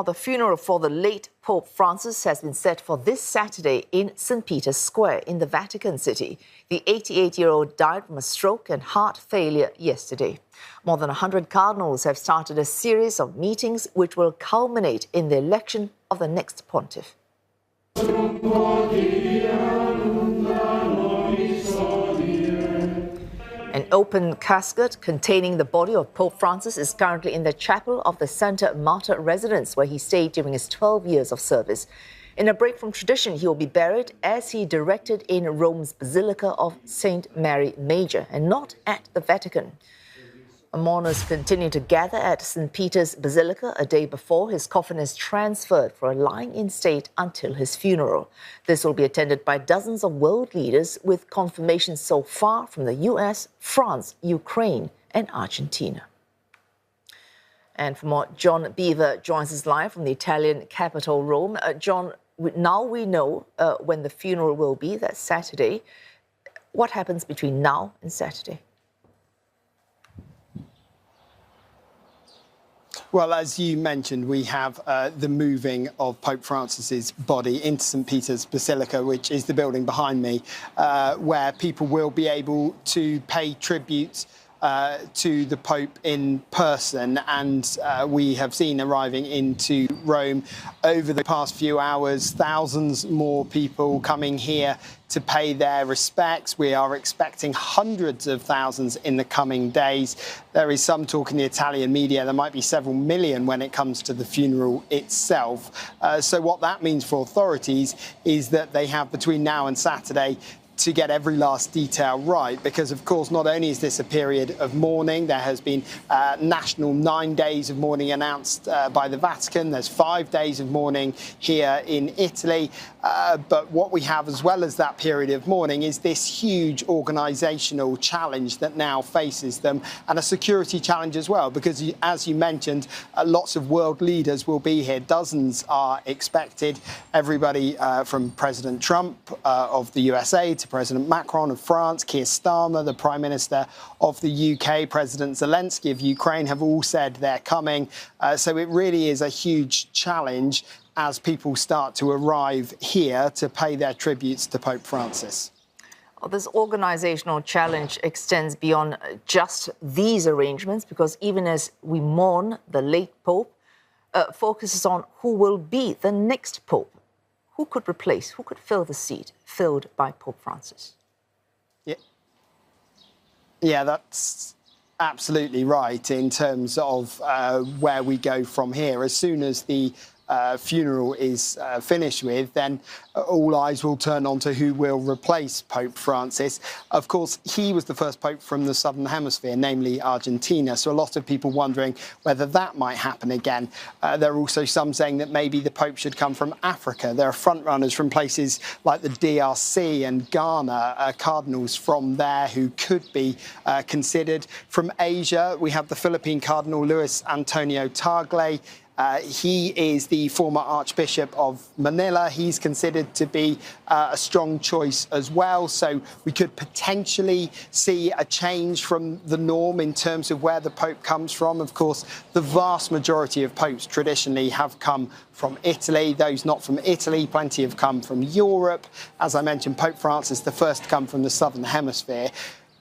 The funeral for the late Pope Francis has been set for this Saturday in St. Peter's Square in the Vatican City. The 88-year-old died from a stroke and heart failure yesterday. More than 100 cardinals have started a series of meetings which will culminate in the election of the next pontiff. An open casket containing the body of Pope Francis is currently in the chapel of the Santa Marta residence, where he stayed during his 12 years of service. In a break from tradition, he will be buried as he directed in Rome's Basilica of St. Mary Major, and not at the Vatican. Mourners continue to gather at St. Peter's Basilica a day before his coffin is transferred for a lying in state until his funeral. This will be attended by dozens of world leaders, with confirmations so far from the US, France, Ukraine and Argentina. And for more, John Bevir joins us live from the Italian capital, Rome. John, now we know when the funeral will be, that's Saturday. What happens between now and Saturday? Well, as you mentioned, we have the moving of Pope Francis's body into St. Peter's Basilica, which is the building behind me, where people will be able to pay tribute to the Pope in person. And we have seen arriving into Rome over the past few hours, thousands more people coming here to pay their respects. We are expecting hundreds of thousands in the coming days. There is some talk in the Italian media, there might be several million when it comes to the funeral itself. So what that means for authorities is that they have between now and Saturday to get every last detail right, because of course not only is this a period of mourning, there has been national 9 days of mourning announced by the Vatican. There's 5 days of mourning here in Italy, but what we have as well as that period of mourning is this huge organisational challenge that now faces them, and a security challenge as well, because as you mentioned, lots of world leaders will be here. Dozens are expected, everybody from President Trump of the USA to President Macron of France, Keir Starmer, the Prime Minister of the UK, President Zelensky of Ukraine, have all said they're coming. So it really is a huge challenge as people start to arrive here to pay their tributes to Pope Francis. Well, this organizational challenge extends beyond just these arrangements, because even as we mourn the late Pope, focuses on who will be the next Pope. Who could replace, who could fill the seat filled by Pope Francis? Yeah, that's absolutely right in terms of where we go from here. As soon as the funeral is finished with, then all eyes will turn on to who will replace Pope Francis. Of course, he was the first Pope from the Southern Hemisphere, namely Argentina, so a lot of people wondering whether that might happen again. There are also some saying that maybe the Pope should come from Africa. There are frontrunners from places like the DRC and Ghana, cardinals from there who could be considered. From Asia, we have the Philippine Cardinal Luis Antonio Tagle. He is the former Archbishop of Manila. He's considered to be a strong choice as well. So we could potentially see a change from the norm in terms of where the Pope comes from. Of course, the vast majority of popes traditionally have come from Italy. Those not from Italy, plenty have come from Europe. As I mentioned, Pope Francis, the first to come from the Southern Hemisphere.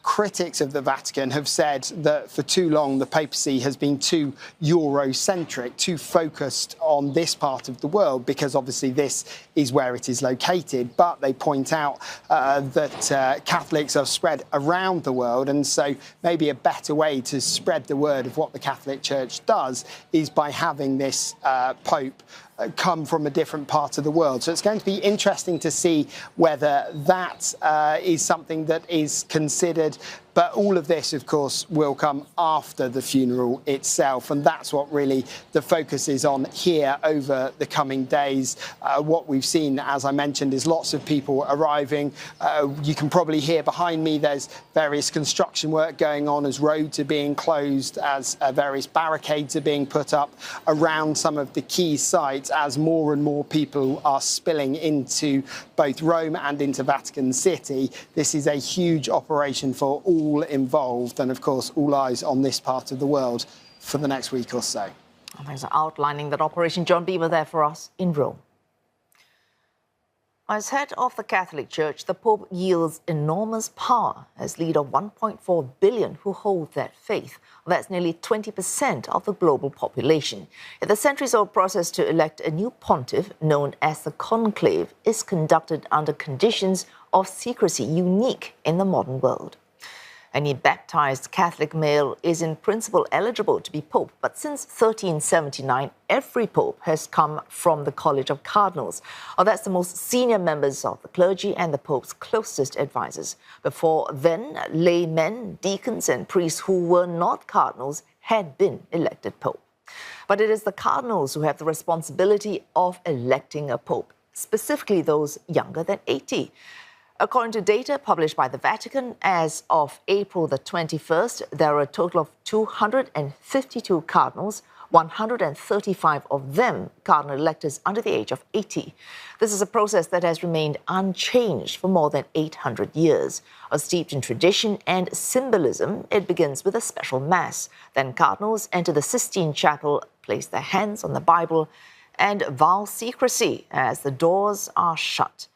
Critics of the Vatican have said that for too long the papacy has been too Eurocentric, too focused on this part of the world, because obviously this is where it is located. But they point out that Catholics are spread around the world, and so maybe a better way to spread the word of what the Catholic Church does is by having this Pope come from a different part of the world. So it's going to be interesting to see whether that is something that is considered. But all of this, of course, will come after the funeral itself. And that's what really the focus is on here over the coming days. What we've seen, as I mentioned, is lots of people arriving. You can probably hear behind me there's various construction work going on as roads are being closed, as various barricades are being put up around some of the key sites, as more and more people are spilling into both Rome and into Vatican City. This is a huge operation for all involved, and of course all eyes on this part of the world for the next week or so. Thanks for outlining that operation. John Bevir there for us in Rome. As head of the Catholic Church, the Pope yields enormous power as leader of 1.4 billion who hold that faith. That's nearly 20% of the global population. Yet the centuries-old process to elect a new pontiff, known as the conclave, is conducted under conditions of secrecy unique in the modern world. Any baptized Catholic male is in principle eligible to be pope, but since 1379, every pope has come from the College of Cardinals. That's the most senior members of the clergy and the pope's closest advisors. Before then, laymen, deacons and priests who were not cardinals had been elected pope. But it is the cardinals who have the responsibility of electing a pope, specifically those younger than 80. According to data published by the Vatican, as of April the 21st, there are a total of 252 cardinals, 135 of them cardinal electors under the age of 80. This is a process that has remained unchanged for more than 800 years. Steeped in tradition and symbolism, it begins with a special mass. Then cardinals enter the Sistine Chapel, place their hands on the Bible, and vow secrecy as the doors are shut.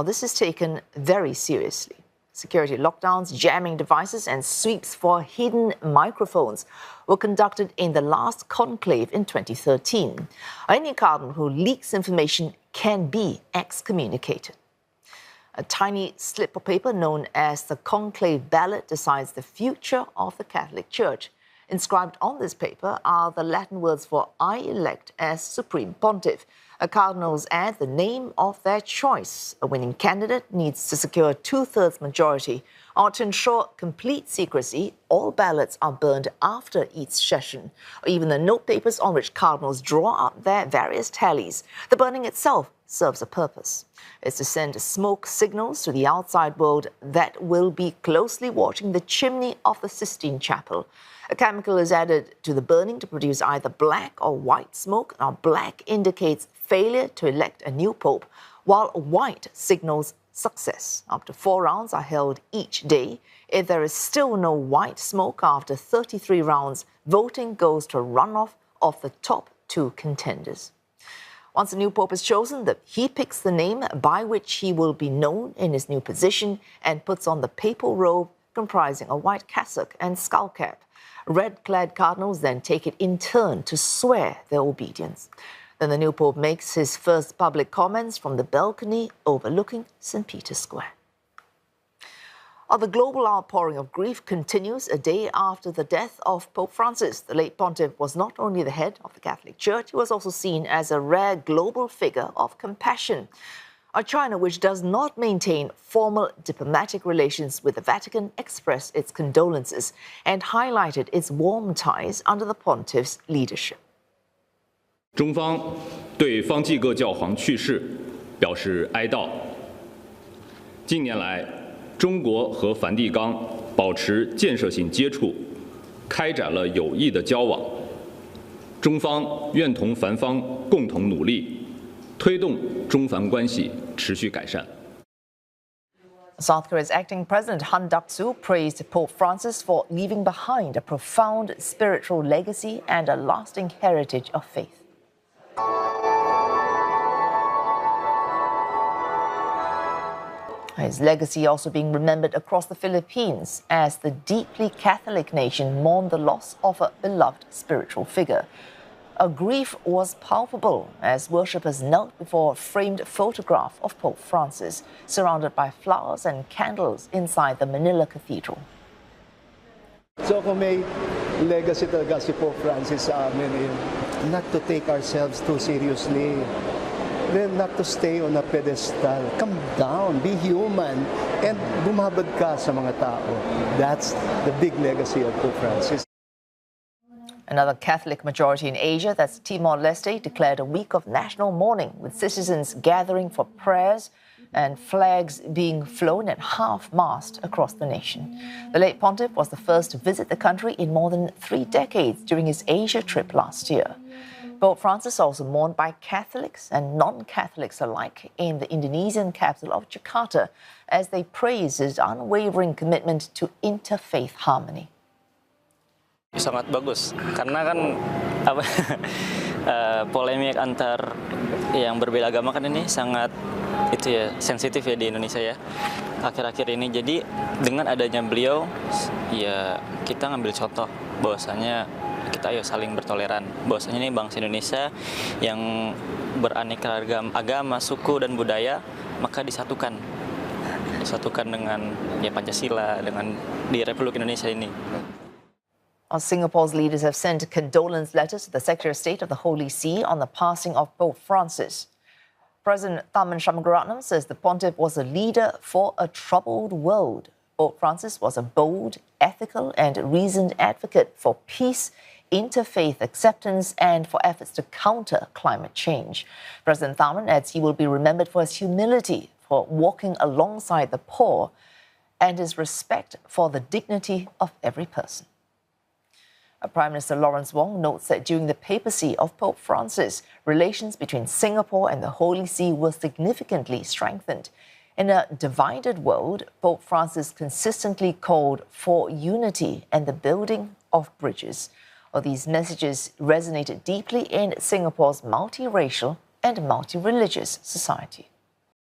This is taken very seriously. Security lockdowns, jamming devices, and sweeps for hidden microphones were conducted in the last conclave in 2013. Any cardinal who leaks information can be excommunicated. A tiny slip of paper known as the conclave ballot decides the future of the Catholic Church. Inscribed on this paper are the Latin words for "I elect as Supreme Pontiff." Cardinals add the name of their choice. A winning candidate needs to secure a 2/3 majority. To ensure complete secrecy, all ballots are burned after each session. Even the note papers on which cardinals draw up their various tallies. The burning itself serves a purpose. It's to send smoke signals to the outside world that will be closely watching the chimney of the Sistine Chapel. A chemical is added to the burning to produce either black or white smoke. Now, black indicates failure to elect a new pope, while white signals success. Up to 4 rounds are held each day. If there is still no white smoke after 33 rounds, voting goes to a runoff of the top 2 contenders. Once a new pope is chosen, he picks the name by which he will be known in his new position and puts on the papal robe comprising a white cassock and skull cap. Red-clad cardinals then take it in turn to swear their obedience. Then the new pope makes his first public comments from the balcony overlooking St. Peter's Square. The global outpouring of grief continues a day after the death of Pope Francis. The late pontiff was not only the head of the Catholic Church, he was also seen as a rare global figure of compassion. China, which does not maintain formal diplomatic relations with the Vatican, expressed its condolences and highlighted its warm ties under the pontiff's leadership. 中方对方济各教皇去世表示哀悼。近年来，中国和梵蒂冈保持建设性接触，开展了有益的交往。中方愿同梵方共同努力，推动中梵关系持续改善。 South Korea's acting president Han Duck-soo praised Pope Francis for leaving behind a profound spiritual legacy and a lasting heritage of faith. His legacy also being remembered across the Philippines as the deeply Catholic nation mourned the loss of a beloved spiritual figure. A grief was palpable as worshippers knelt before a framed photograph of Pope Francis, surrounded by flowers and candles inside the Manila Cathedral. So kung may legacy talaga si Pope Francis sa amin, not to take ourselves too seriously. Then not to stay on a pedestal. Come down, be human, and bumabad ka sa mga tao. That's the big legacy of Pope Francis. Another Catholic majority in Asia, that's Timor-Leste, declared a week of national mourning, with citizens gathering for prayers and flags being flown at half-mast across the nation. The late pontiff was the first to visit the country in more than 3 decades during his Asia trip last year. Pope Francis also mourned by Catholics and non-Catholics alike in the Indonesian capital of Jakarta as they praised his unwavering commitment to interfaith harmony. Sangat bagus, karena kan apa polemik antar yang berbeda agama kan ini sangat itu ya sensitif ya di Indonesia ya akhir-akhir ini. Jadi dengan adanya beliau ya kita ngambil contoh bahwasanya kita ayo saling bertoleran, bahwasanya ini bangsa Indonesia yang beraneka ragam agama, suku dan budaya, maka disatukan dengan ya Pancasila dengan di Republik Indonesia ini. Singapore's leaders have sent condolence letters to the Secretary of State of the Holy See on the passing of Pope Francis. President Tharman Shanmugaratnam says the pontiff was a leader for a troubled world. Pope Francis was a bold, ethical and reasoned advocate for peace, interfaith acceptance and for efforts to counter climate change. President Tharman adds he will be remembered for his humility, for walking alongside the poor, and his respect for the dignity of every person. Prime Minister Lawrence Wong notes that during the papacy of Pope Francis, relations between Singapore and the Holy See were significantly strengthened. In a divided world, Pope Francis consistently called for unity and the building of bridges. These messages resonated deeply in Singapore's multiracial and multi-religious society.